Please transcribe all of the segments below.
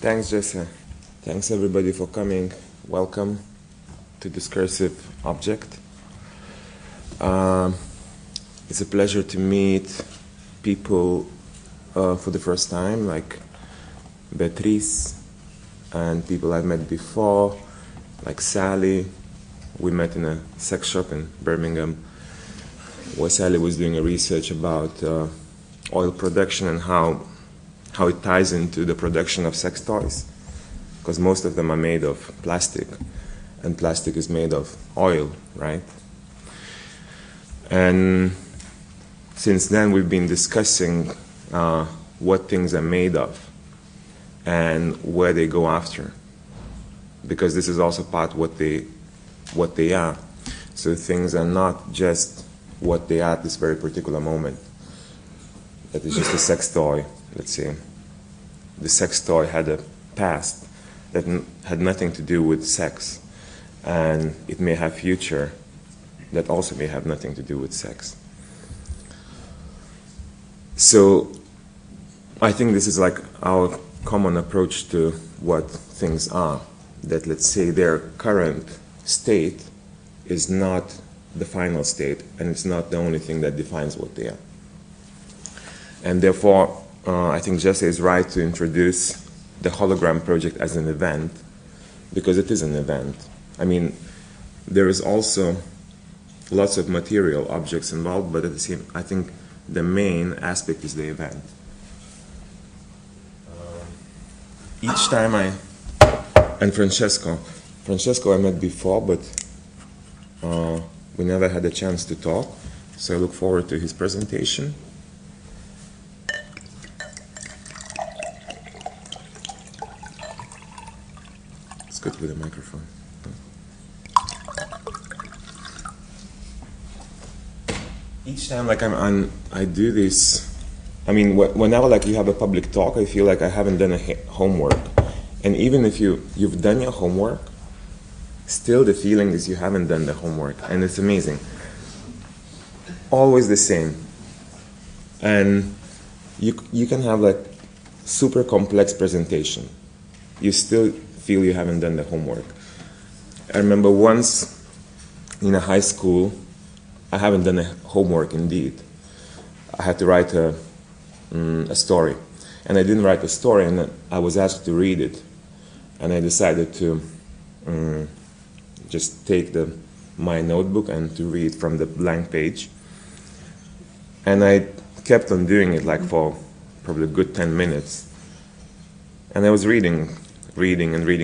Thanks, Jesse. Thanks, everybody, for coming. Welcome to Discursive Object. It's a pleasure to meet people for the first time, like Beatrice, and people I've met before, like Sally. We met in a sex shop in Birmingham, where Sally was doing a research about oil production and how it ties into the production of sex toys, because most of them are made of plastic, and plastic is made of oil, right? And since then we've been discussing what things are made of and where they go after, because this is also part of what they are. So things are not just what they are at this very particular moment. That is just a sex toy, let's say. The sex toy had a past that had nothing to do with sex, and it may have future that also may have nothing to do with sex. So I think this is like our common approach to what things are, that let's say their current state is not the final state, and it's not the only thing that defines what they are. And therefore, I think Jesse is right to introduce the hologram project as an event, because it is an event. I mean, there is also lots of material objects involved, but at the same, I think the main aspect is the event. Each time and Francesco I met before, but we never had a chance to talk, so I look forward to his presentation. It's good with a microphone. Each time, like I do this. I mean, whenever like you have a public talk, I feel like I haven't done a homework. And even if you've done your homework, still the feeling is you haven't done the homework, and it's amazing. Always the same. And you can have like super complex presentation. You still feel you haven't done the homework. I remember once in a high school, I haven't done a homework indeed. I had to write a story, and I didn't write a story, and I was asked to read it, and I decided to just take my notebook and to read from the blank page, and I kept on doing it like for probably a good 10 minutes, and I was reading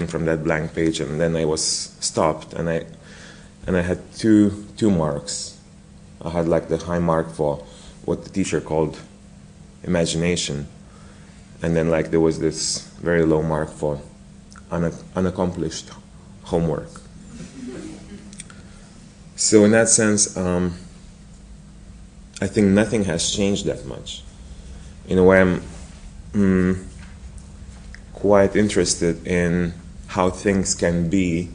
from that blank page, and then I was stopped, and I had two marks. I had like the high mark for what the teacher called imagination, and then like there was this very low mark for unaccomplished homework. So in that sense, I think nothing has changed that much. In a way, I'm quite interested in how things can be,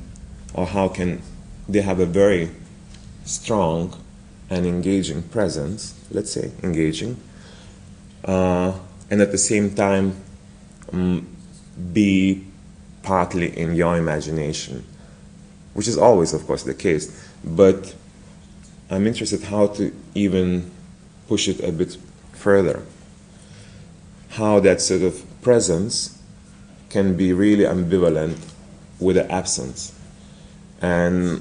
or how can they have a very strong and engaging presence, let's say engaging, and at the same time be partly in your imagination, which is always, of course, the case. But I'm interested how to even push it a bit further, how that sort of presence can be really ambivalent with the absence. And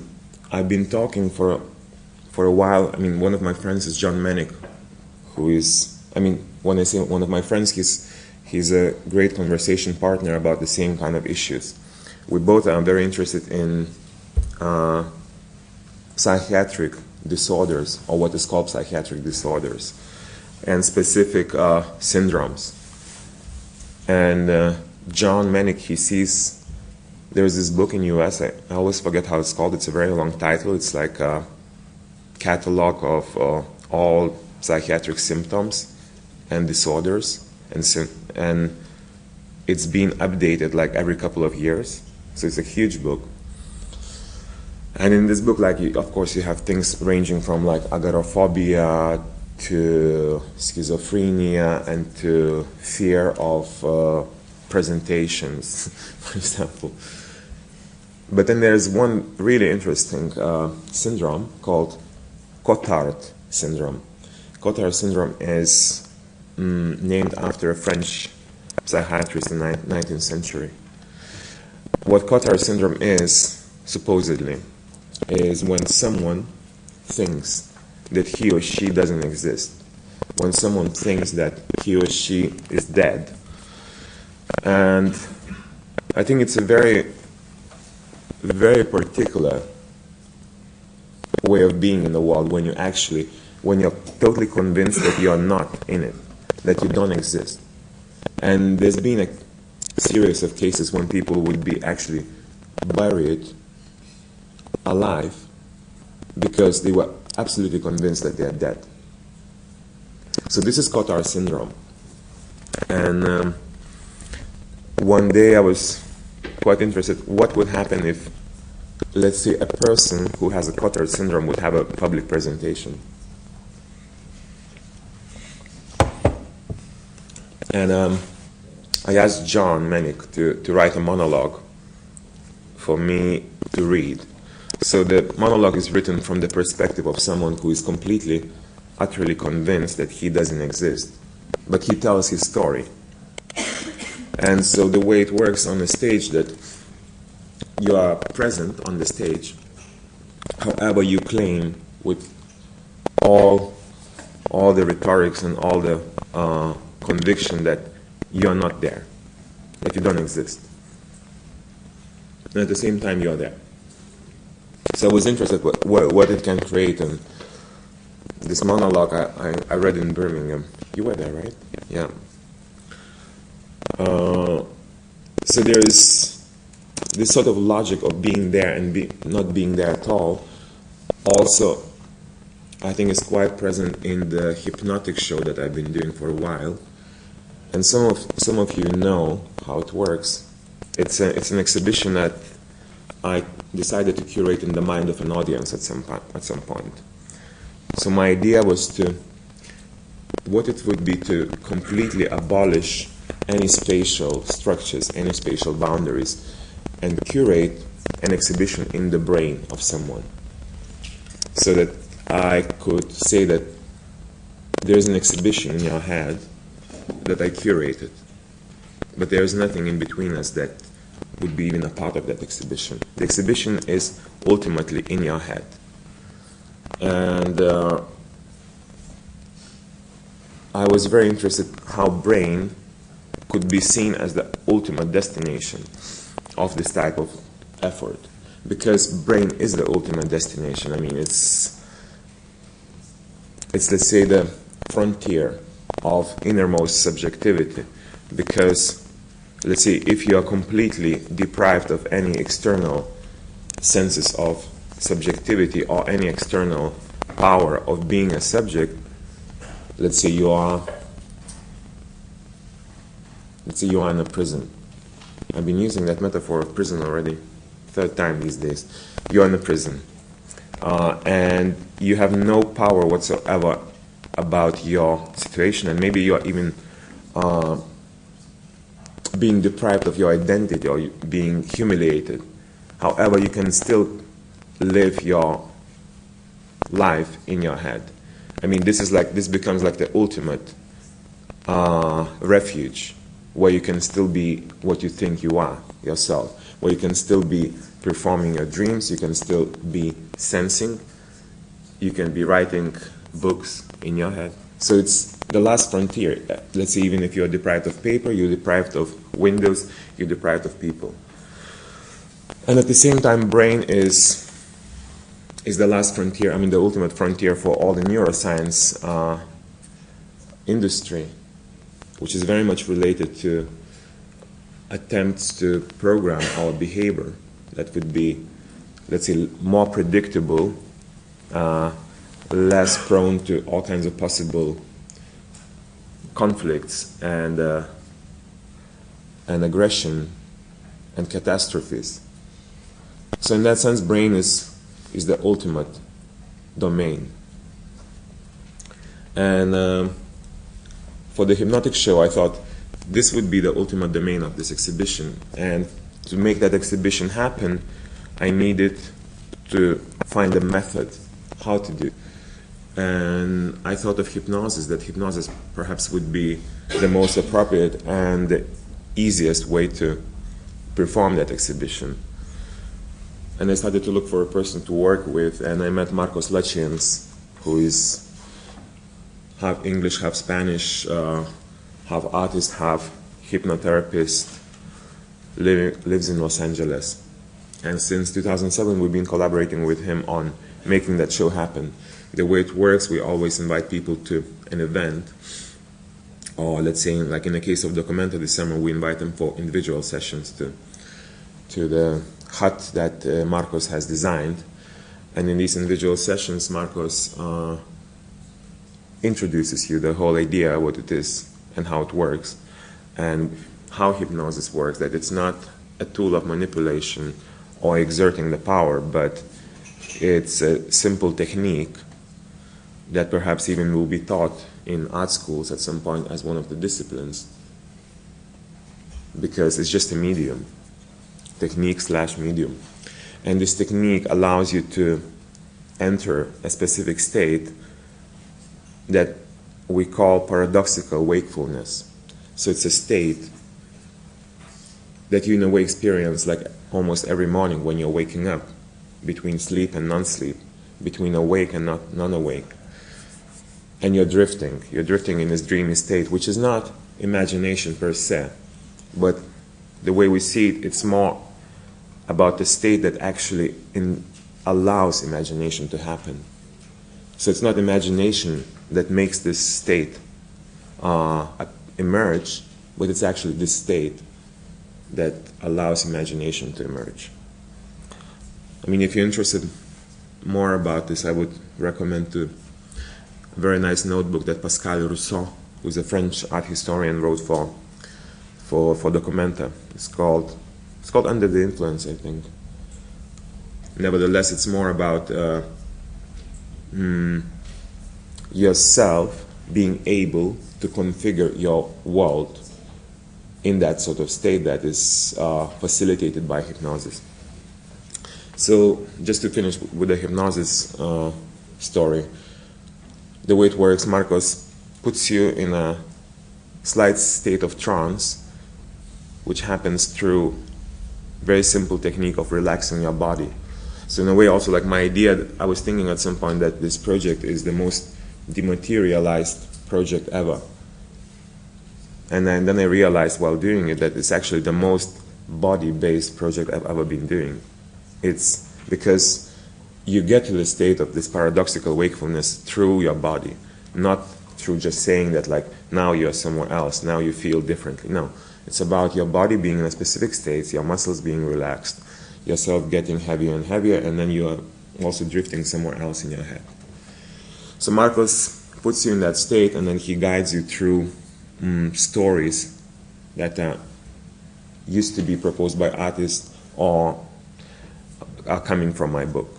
I've been talking for a while. I mean, one of my friends is John Manick, who is, I mean, when I say one of my friends, he's a great conversation partner about the same kind of issues. We both are very interested in psychiatric disorders, or what is called psychiatric disorders, and specific syndromes. And John Manick, he sees, there's this book in US, I always forget how it's called, it's a very long title, it's like a catalog of all psychiatric symptoms and disorders, and it's being updated like every couple of years, so it's a huge book. And in this book, like, of course, you have things ranging from like agoraphobia to schizophrenia and to fear of presentations, for example. But then there's one really interesting syndrome called Cotard syndrome. Cotard syndrome is named after a French psychiatrist in the 19th century. What Cotard syndrome is, supposedly, is when someone thinks that he or she doesn't exist, when someone thinks that he or she is dead. And I think it's a very, very particular way of being in the world when you're totally convinced that you're not in it, that you don't exist. And there's been a series of cases when people would be actually buried alive because they were absolutely convinced that they are dead. So this is Cotard syndrome. And one day I was quite interested what would happen if, let's say, a person who has a Cotard syndrome would have a public presentation. And I asked John Menick to write a monologue for me to read. So the monologue is written from the perspective of someone who is completely, utterly convinced that he doesn't exist, but he tells his story. And so the way it works on the stage, that you are present on the stage, however you claim with all the rhetorics and all the conviction that you're not there, that you don't exist. And at the same time, you're there. So I was interested what it can create. And this monologue I read in Birmingham. You were there, right? Yeah. So there is this sort of logic of being there and not being there at all. Also, I think is quite present in the hypnotic show that I've been doing for a while. And some of you know how it works. It's an exhibition that I decided to curate in the mind of an audience at some point. So my idea was what it would be to completely abolish any spatial structures, any spatial boundaries, and curate an exhibition in the brain of someone. So that I could say that there's an exhibition in your head that I curated, but there's nothing in between us that would be even a part of that exhibition. The exhibition is ultimately in your head. And I was very interested how brain could be seen as the ultimate destination of this type of effort, because brain is the ultimate destination. I mean, it's let's say the frontier of innermost subjectivity, because let's say if you are completely deprived of any external senses of subjectivity or any external power of being a subject, let's say you are in a prison. I've been using that metaphor of prison already, third time these days. You're in a prison, and you have no power whatsoever about your situation, and maybe you're even being deprived of your identity or being humiliated. However, you can still live your life in your head. I mean, this becomes like the ultimate refuge, where you can still be what you think you are, yourself, where you can still be performing your dreams, you can still be sensing, you can be writing books in your head. So it's the last frontier. Let's say even if you're deprived of paper, you're deprived of windows, you're deprived of people. And at the same time, brain is the last frontier, I mean the ultimate frontier for all the neuroscience industry, which is very much related to attempts to program our behavior that would be, let's say, more predictable, less prone to all kinds of possible conflicts and aggression and catastrophes. So in that sense, brain is the ultimate domain. And for the hypnotic show, I thought this would be the ultimate domain of this exhibition. And to make that exhibition happen, I needed to find a method how to do it. And I thought of hypnosis, that hypnosis perhaps would be the most appropriate and the easiest way to perform that exhibition. And I started to look for a person to work with, and I met Marcos Lechians, who is half English, half Spanish, half artist, half hypnotherapist, lives in Los Angeles. And since 2007, we've been collaborating with him on making that show happen. The way it works, we always invite people to an event, or let's say, like in the case of Documenta this summer, we invite them for individual sessions to the hut that Marcos has designed. And in these individual sessions, Marcos introduces you the whole idea, what it is and how it works, and how hypnosis works, that it's not a tool of manipulation or exerting the power, but it's a simple technique that perhaps even will be taught in art schools at some point as one of the disciplines, because it's just a medium, technique/medium. And this technique allows you to enter a specific state that we call paradoxical wakefulness. So it's a state that you in a way experience like almost every morning when you're waking up, between sleep and non-sleep, between awake and not non-awake. And you're drifting in this dreamy state, which is not imagination per se, but the way we see it, it's more about the state that actually allows imagination to happen. So it's not imagination that makes this state emerge, but it's actually this state that allows imagination to emerge. I mean, if you're interested more about this, I would recommend to a very nice notebook that Pascal Rousseau, who's a French art historian, wrote for Documenta. It's called Under the Influence, I think. Nevertheless, it's more about yourself being able to configure your world in that sort of state that is facilitated by hypnosis. So, just to finish with the hypnosis story, the way it works, Marcos puts you in a slight state of trance, which happens through very simple technique of relaxing your body. So in a way also, like my idea, I was thinking at some point that this project is the most dematerialized project ever. And then I realized while doing it that it's actually the most body-based project I've ever been doing. It's because you get to the state of this paradoxical wakefulness through your body, not through just saying that like now you're somewhere else, now you feel differently. No, it's about your body being in a specific state, your muscles being relaxed, yourself getting heavier and heavier, and then you are also drifting somewhere else in your head. So Marcos puts you in that state, and then he guides you through stories that used to be proposed by artists or are coming from my book.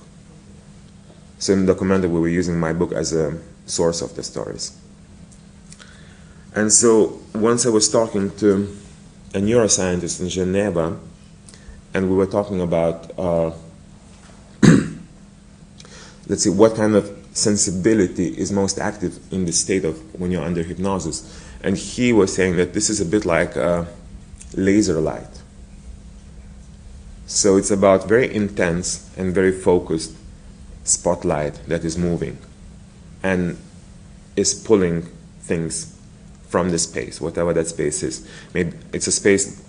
So in the Documenta, we were using my book as a source of the stories. And so once I was talking to a neuroscientist in Geneva, and we were talking about, let's see, what kind of sensibility is most active in the state of when you're under hypnosis. And he was saying that this is a bit like laser light. So it's about very intense and very focused spotlight that is moving and is pulling things from the space, whatever that space is. Maybe it's a space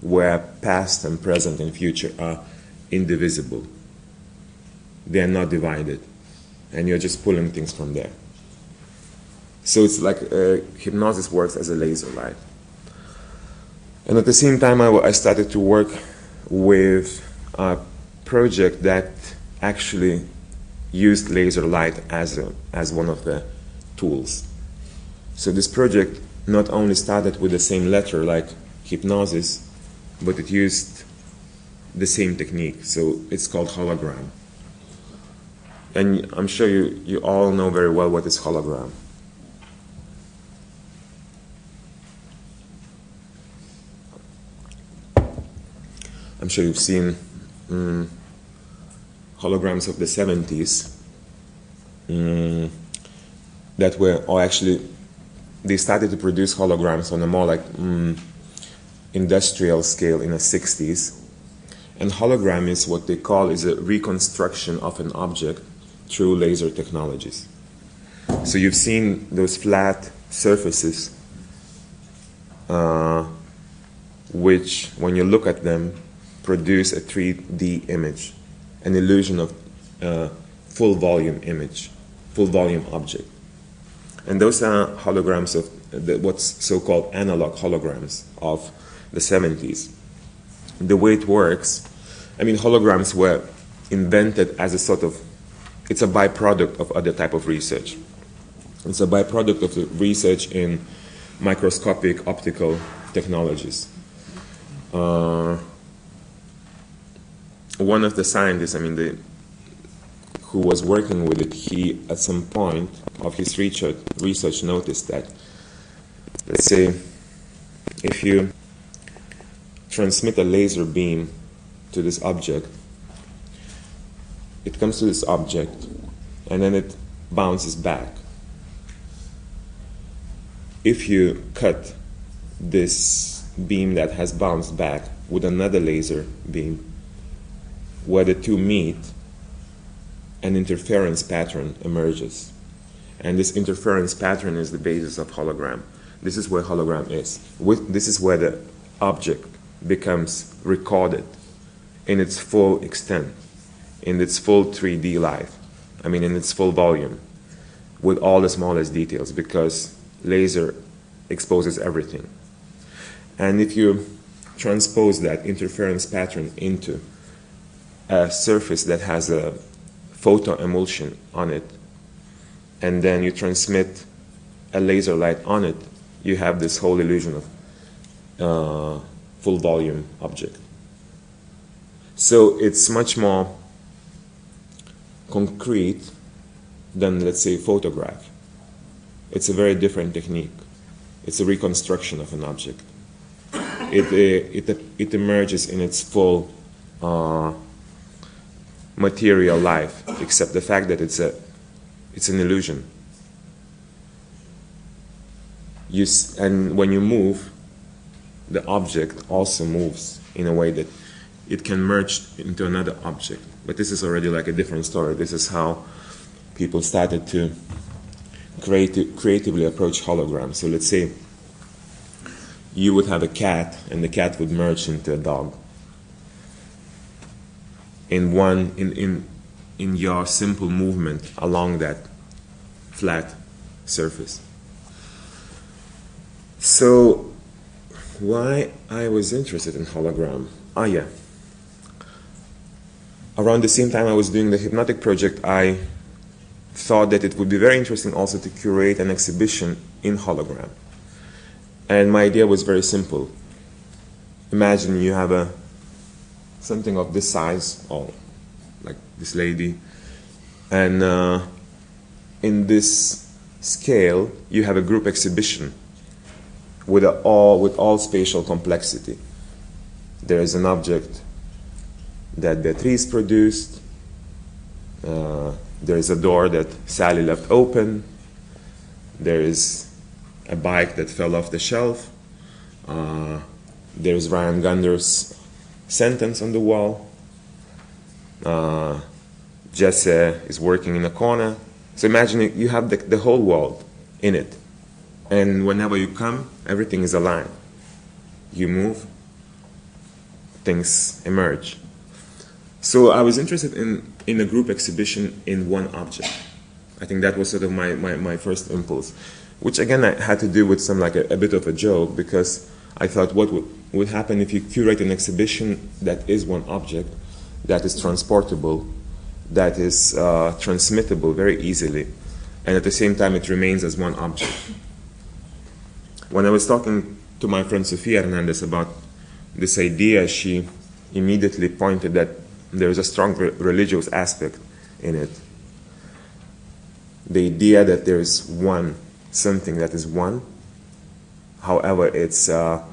where past and present and future are indivisible. They are not divided, and you're just pulling things from there. So it's like hypnosis works as a laser light. And at the same time, I started to work with a project that actually used laser light as one of the tools. So this project not only started with the same letter like hypnosis, but it used the same technique. So it's called hologram. And I'm sure you all know very well what is hologram. I'm sure you've seen holograms of the 70s that were, or actually, they started to produce holograms on a more like industrial scale in the 60s. And hologram is what they call is a reconstruction of an object through laser technologies. So you've seen those flat surfaces which, when you look at them, produce a 3D image, an illusion of full volume image, full volume object. And those are holograms of what's so-called analog holograms of the 70s. The way it works, I mean, holograms were invented as a sort of, it's a byproduct of other type of research. It's a byproduct of the research in microscopic optical technologies. One of the scientists, I mean, who was working with it, he at some point of his research noticed that, let's say, if you transmit a laser beam to this object, it comes to this object and then it bounces back. If you cut this beam that has bounced back with another laser beam, where the two meet, an interference pattern emerges. And this interference pattern is the basis of hologram. This is where hologram is. This is where the object becomes recorded in its full extent, in its full 3D life, I mean in its full volume, with all the smallest details, because laser exposes everything. And if you transpose that interference pattern into a surface that has a photo emulsion on it, and then you transmit a laser light on it, you have this whole illusion of full volume object. So it's much more concrete than, let's say, photograph. It's a very different technique. It's a reconstruction of an object. It emerges in its full material life, except the fact that it's an illusion. And when you move, the object also moves in a way that it can merge into another object. But this is already like a different story. This is how people started to creatively approach holograms. So let's say you would have a cat, and the cat would merge into a dog. In your simple movement along that flat surface. So why I was interested in hologram? Yeah. Around the same time I was doing the hypnotic project, I thought that it would be very interesting also to curate an exhibition in hologram. And my idea was very simple. Imagine you have something of this size, or like this lady, and in this scale you have a group exhibition with all spatial complexity. There is an object that Beatrice produced, there is a door that Sally left open, there is a bike that fell off the shelf, there is Ryan Gunder's sentence on the wall, Jesse is working in a corner. So imagine you have the whole world in it, and whenever you come, everything is aligned. You move, things emerge. So I was interested in a group exhibition in one object. I think that was sort of my first impulse, which again I had to do with some like a bit of a joke, because I thought what would happen if you curate an exhibition that is one object, that is transportable, that is transmittable very easily, and at the same time it remains as one object. When I was talking to my friend Sofia Hernandez about this idea, she immediately pointed that there is a strong religious aspect in it. The idea that there is one, something that is one, however it's a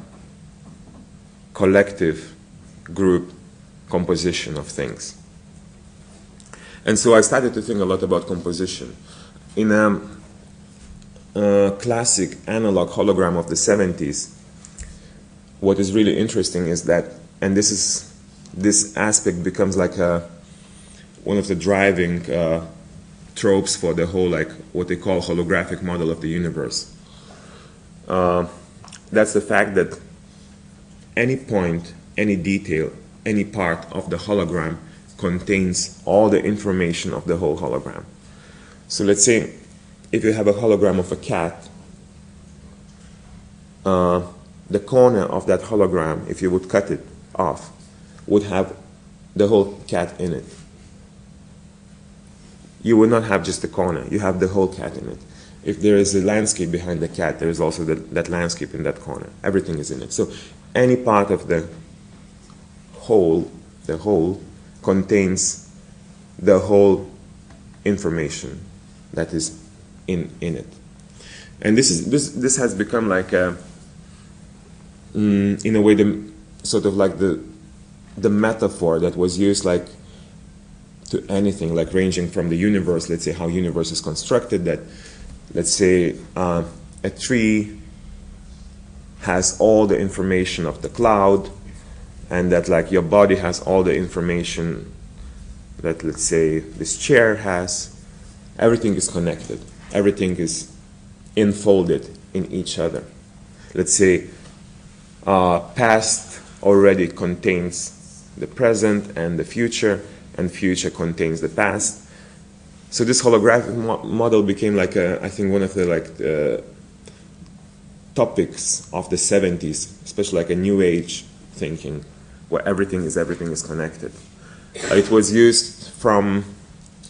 collective group composition of things. And so I started to think a lot about composition. In a classic analog hologram of the 70s, what is really interesting is that, and this aspect becomes like one of the driving tropes for the whole, like what they call holographic model of the universe. That's the fact that any point, any detail, any part of the hologram contains all the information of the whole hologram. So let's say if you have a hologram of a cat, the corner of that hologram, if you would cut it off, would have the whole cat in it. You would not have just the corner, you have the whole cat in it. If there is a landscape behind the cat, there is also that landscape in that corner. Everything is in it. So any part of the whole contains the whole information that is in it. And this has become like a, in a way, sort of like the metaphor that was used like to anything, like ranging from the universe, let's say how universe is constructed, that let's say a tree has all the information of the cloud, and that like your body has all the information that, let's say, this chair has. Everything is connected. Everything is enfolded in each other. Let's say past already contains the present and the future contains the past. So this holographic model became like I think one of the topics of the 70s, especially like a new age thinking, where everything is connected. It was used from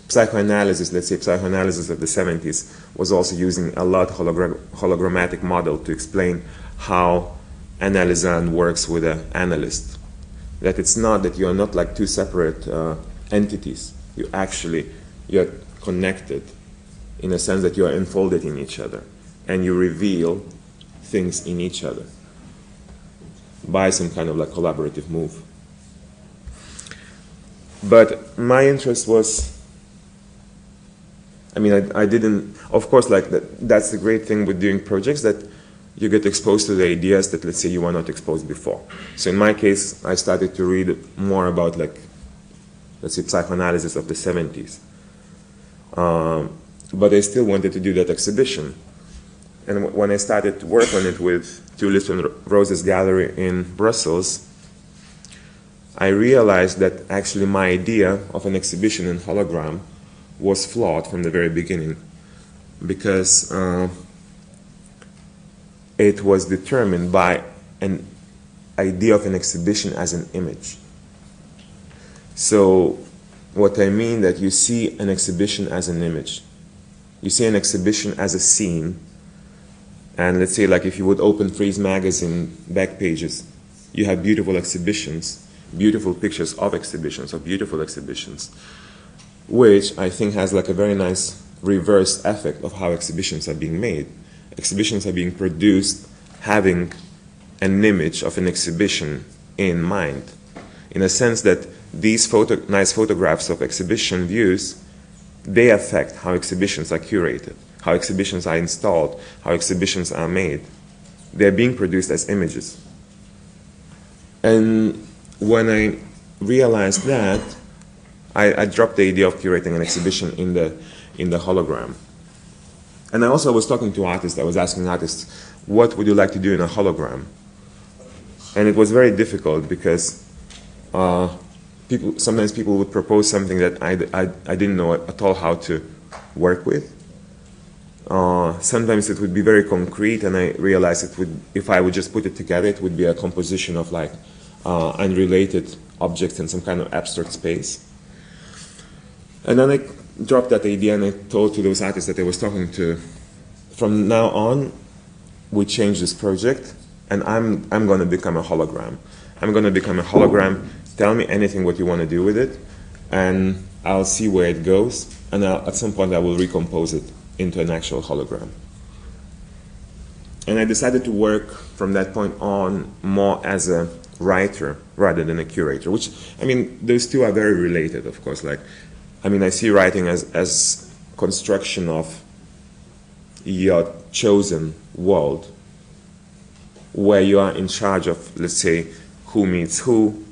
psychoanalysis. Let's say psychoanalysis of the 70s was also using a lot hologrammatic model to explain how analysand works with an analyst. That it's not that you are not like two separate entities. You're connected in a sense that you are enfolded in each other, and you reveal things in each other by some kind of like collaborative move. But my interest was, I mean, I didn't, of course, like that's the great thing with doing projects, that you get exposed to the ideas that, let's say, you were not exposed before. So in my case, I started to read more about, like, let's say, psychoanalysis of the 70s. But I still wanted to do that exhibition. And when I started to work on it with Tulips and Roses Gallery in Brussels, I realized that actually my idea of an exhibition in hologram was flawed from the very beginning, because it was determined by an idea of an exhibition as an image. So what I mean that you see an exhibition as an image. You see an exhibition as a scene. And let's say, like, if you would open Freeze magazine back pages, you have beautiful exhibitions, beautiful pictures of exhibitions, of beautiful exhibitions, which I think has like a very nice reverse effect of how exhibitions are being made. Exhibitions are being produced having an image of an exhibition in mind, in a sense that these nice photographs of exhibition views, they affect how exhibitions are curated, how exhibitions are installed, how exhibitions are made. They're being produced as images. And when I realized that, I dropped the idea of curating an exhibition in the hologram. And I also was talking to artists. I was asking artists, what would you like to do in a hologram? And it was very difficult because sometimes people would propose something that I didn't know at all how to work with. Sometimes it would be very concrete, and I realized if I would just put it together, it would be a composition of like unrelated objects in some kind of abstract space. And then I dropped that idea, and I told to those artists that I was talking to, from now on, we change this project, and I'm going to become a hologram. I'm going to become a hologram. Tell me anything what you want to do with it, and I'll see where it goes, and at some point I will recompose it into an actual hologram. And I decided to work from that point on more as a writer rather than a curator, which, I mean, those two are very related, of course. Like, I mean, I see writing as construction of your chosen world, where you are in charge of, let's say, who meets who,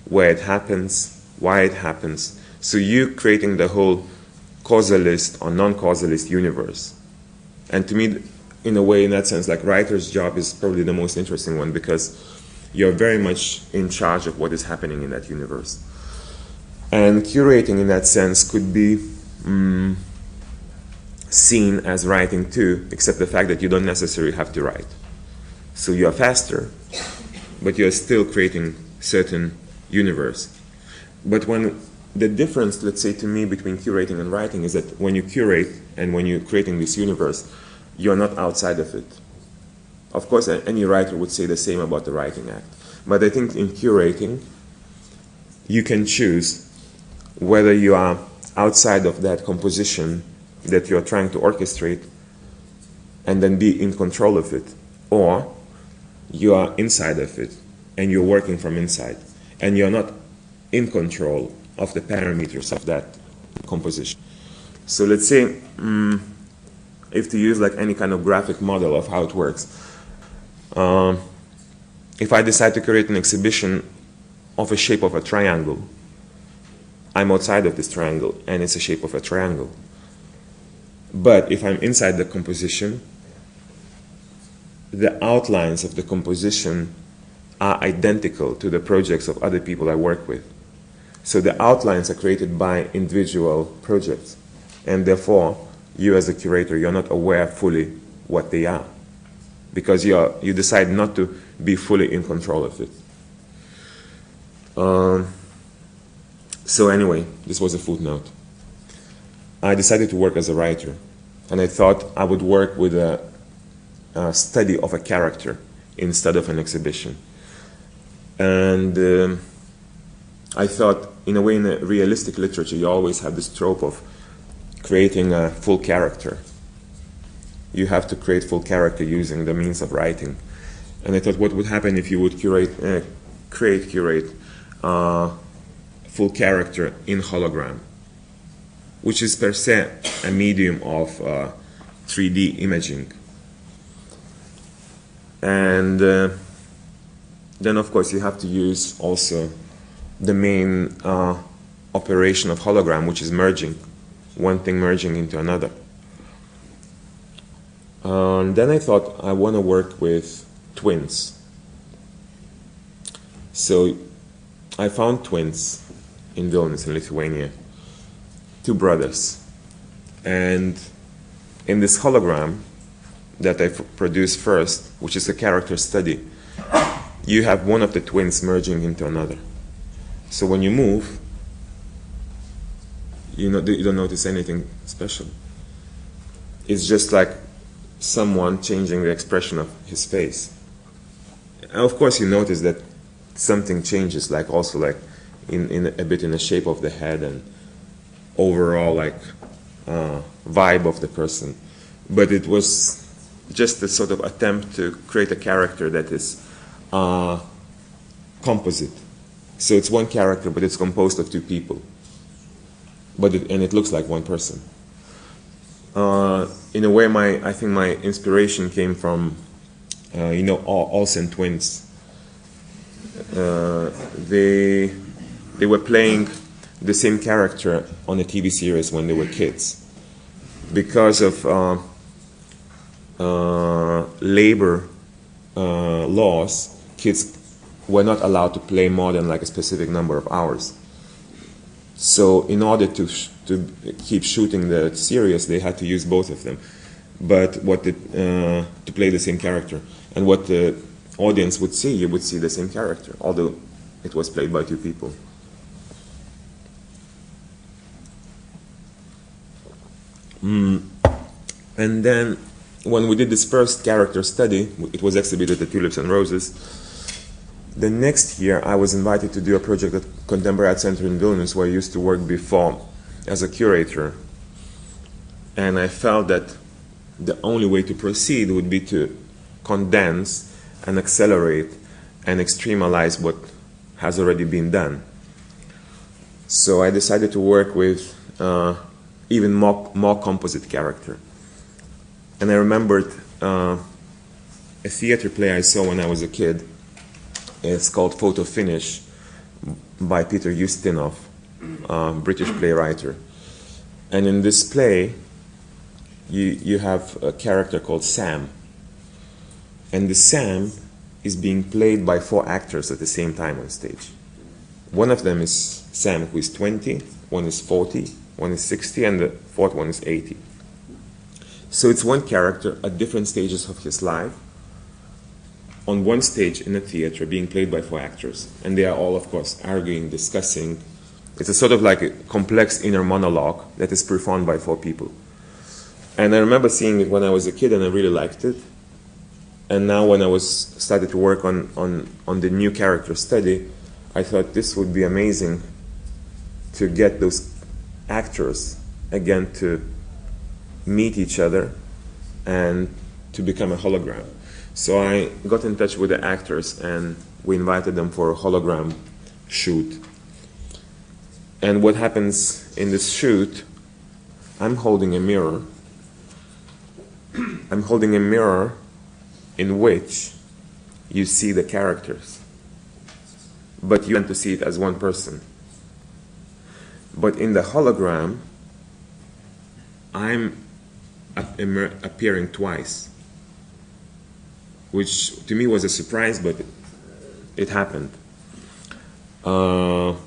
where it happens, why it happens. So you creating the whole causalist or non-causalist universe. And to me, in a way, in that sense, like, writer's job is probably the most interesting one, because you're very much in charge of what is happening in that universe. And curating, in that sense, could be seen as writing too, except the fact that you don't necessarily have to write. So you are faster, but you are still creating certain universe. But when the difference, let's say, to me, between curating and writing is that when you curate and when you're creating this universe, you're not outside of it. Of course, any writer would say the same about the writing act. But I think in curating, you can choose whether you are outside of that composition that you're trying to orchestrate and then be in control of it, or you are inside of it and you're working from inside and you're not in control of the parameters of that composition. So let's say, if to use like any kind of graphic model of how it works, if I decide to create an exhibition of a shape of a triangle, I'm outside of this triangle and it's a shape of a triangle. But if I'm inside the composition, the outlines of the composition are identical to the projects of other people I work with. So the outlines are created by individual projects, and therefore you as a curator, you're not aware fully what they are, because you decide not to be fully in control of it. So anyway, this was a footnote. I decided to work as a writer, and I thought I would work with a study of a character instead of an exhibition. And I thought, in a way, in a realistic literature, you always have this trope of creating a full character. You have to create full character using the means of writing. And I thought, what would happen if you would curate full character in hologram, which is per se a medium of 3D imaging. And then, of course, you have to use also the main operation of hologram, which is merging, one thing merging into another. Then I thought I want to work with twins. So I found twins in Vilnius, in Lithuania, two brothers. And in this hologram that I produced first, which is a character study, you have one of the twins merging into another. So when you move, you don't notice anything special. It's just like someone changing the expression of his face. And of course you notice that something changes, like also like in a bit in the shape of the head and overall like vibe of the person. But it was just a sort of attempt to create a character that is composite. So it's one character, but it's composed of two people. And it looks like one person. In a way, I think my inspiration came from, Olsen twins. They were playing the same character on a TV series when they were kids. Because of labor laws, kids were not allowed to play more than like a specific number of hours. So in order to keep shooting the series, they had to use both of them, but to play the same character. And what the audience would see, you would see the same character, although it was played by two people. And then when we did this first character study, it was exhibited at Tulips and Roses. The next year, I was invited to do a project at Contemporary Art Center in Vilnius, where I used to work before as a curator. And I felt that the only way to proceed would be to condense and accelerate and extremalize what has already been done. So I decided to work with even more composite character. And I remembered a theater play I saw when I was a kid. It's called Photo Finish by Peter Ustinov, British playwright. And in this play, you have a character called Sam. And the Sam is being played by 4 actors at the same time on stage. One of them is Sam, who is 20, one is 40, one is 60, and the 4th one is 80. So it's one character at different stages of his life, on one stage in a theater, being played by 4 actors. And they are all, of course, arguing, discussing. It's a sort of like a complex inner monologue that is performed by 4 people. And I remember seeing it when I was a kid, and I really liked it. And now when I started to work on the new character study, I thought this would be amazing to get those actors again to meet each other and to become a hologram. So I got in touch with the actors, and we invited them for a hologram shoot. And what happens in this shoot, I'm holding a mirror. I'm holding a mirror in which you see the characters, but you want to see it as one person. But in the hologram, I'm appearing twice, which to me was a surprise, but it happened. I'm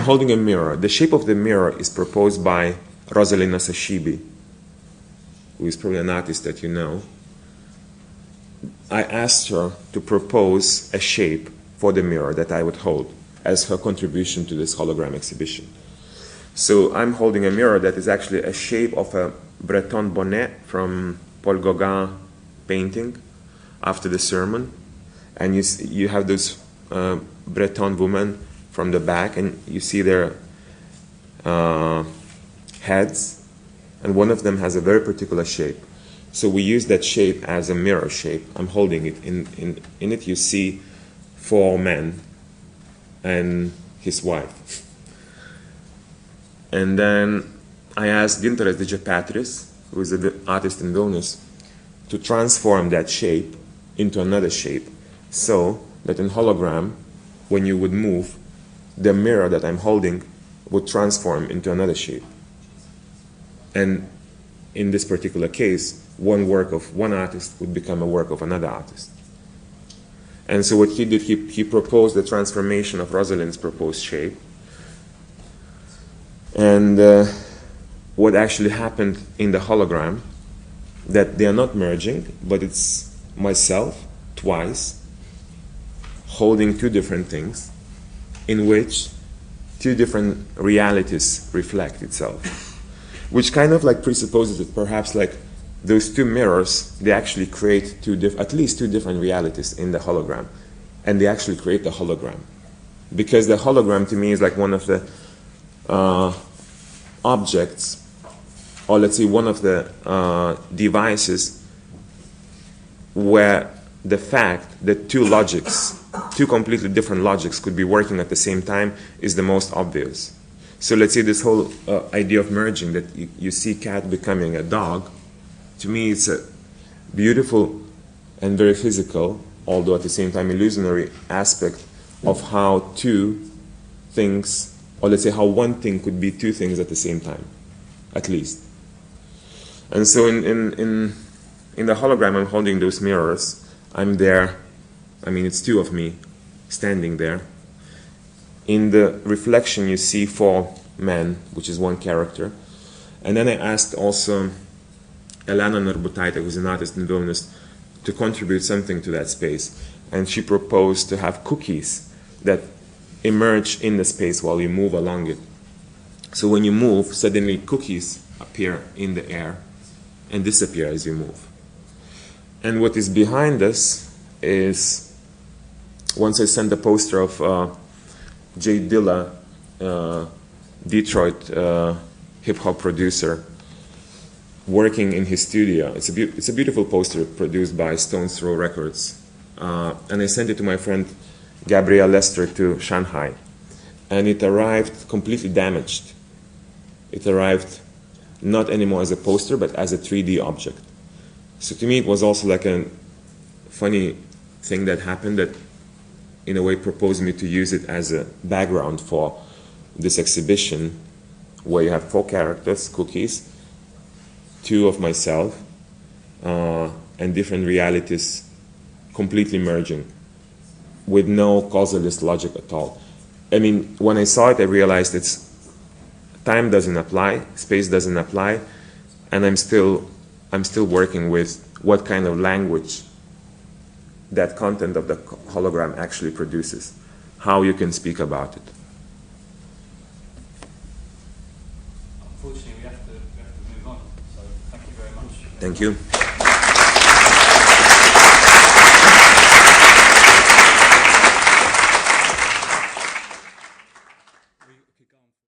holding a mirror. The shape of the mirror is proposed by Rosalina Sashibi, who is probably an artist that you know. I asked her to propose a shape for the mirror that I would hold as her contribution to this hologram exhibition. So I'm holding a mirror that is actually a shape of a Breton bonnet from Paul Gauguin painting after the sermon. And you have those Breton women from the back, and you see their heads, and one of them has a very particular shape. So we use that shape as a mirror shape. I'm holding it. In it you see 4 men and his wife. And then I asked Gintaras Didžiapatris, who is an artist in Vilnius, to transform that shape into another shape, so that in hologram, when you would move, the mirror that I'm holding would transform into another shape. And in this particular case, one work of one artist would become a work of another artist. And so what he did, he proposed the transformation of Rosalind's proposed shape. And what actually happened in the hologram, that they are not merging, but it's myself twice holding 2 different things, in which 2 different realities reflect itself, which kind of like presupposes that perhaps like those 2 mirrors, they actually create at least 2 different realities in the hologram, and they actually create the hologram, because the hologram to me is like one of the objects, or let's say one of the devices where the fact that 2 logics, 2 completely different logics could be working at the same time is the most obvious. So let's say this whole idea of merging, that you see cat becoming a dog, to me it's a beautiful and very physical, although at the same time illusionary aspect of how 2 things, or let's say how one thing could be 2 things at the same time, at least. And so in the hologram, I'm holding those mirrors. I'm there. I mean, it's 2 of me standing there. In the reflection, you see 4 men, which is 1 character. And then I asked also Elena Norbutaite, who's an artist in Vilnius, to contribute something to that space. And she proposed to have cookies that emerge in the space while you move along it. So when you move, suddenly cookies appear in the air and disappear as you move. And what is behind us is, once I sent a poster of Jay Dilla, Detroit hip-hop producer, working in his studio. It's a beautiful poster produced by Stone's Throw Records and I sent it to my friend Gabrielle Lester to Shanghai. And it arrived completely damaged. It arrived not anymore as a poster, but as a 3D object. So to me, it was also like a funny thing that happened that in a way proposed me to use it as a background for this exhibition where you have 4 characters, cookies, 2 of myself, and different realities completely merging with no causalist logic at all. I mean, when I saw it, I realized time doesn't apply, space doesn't apply, and I'm still working with what kind of language that content of the hologram actually produces, how you can speak about it. Unfortunately, we have to move on, so thank you very much. Thank you.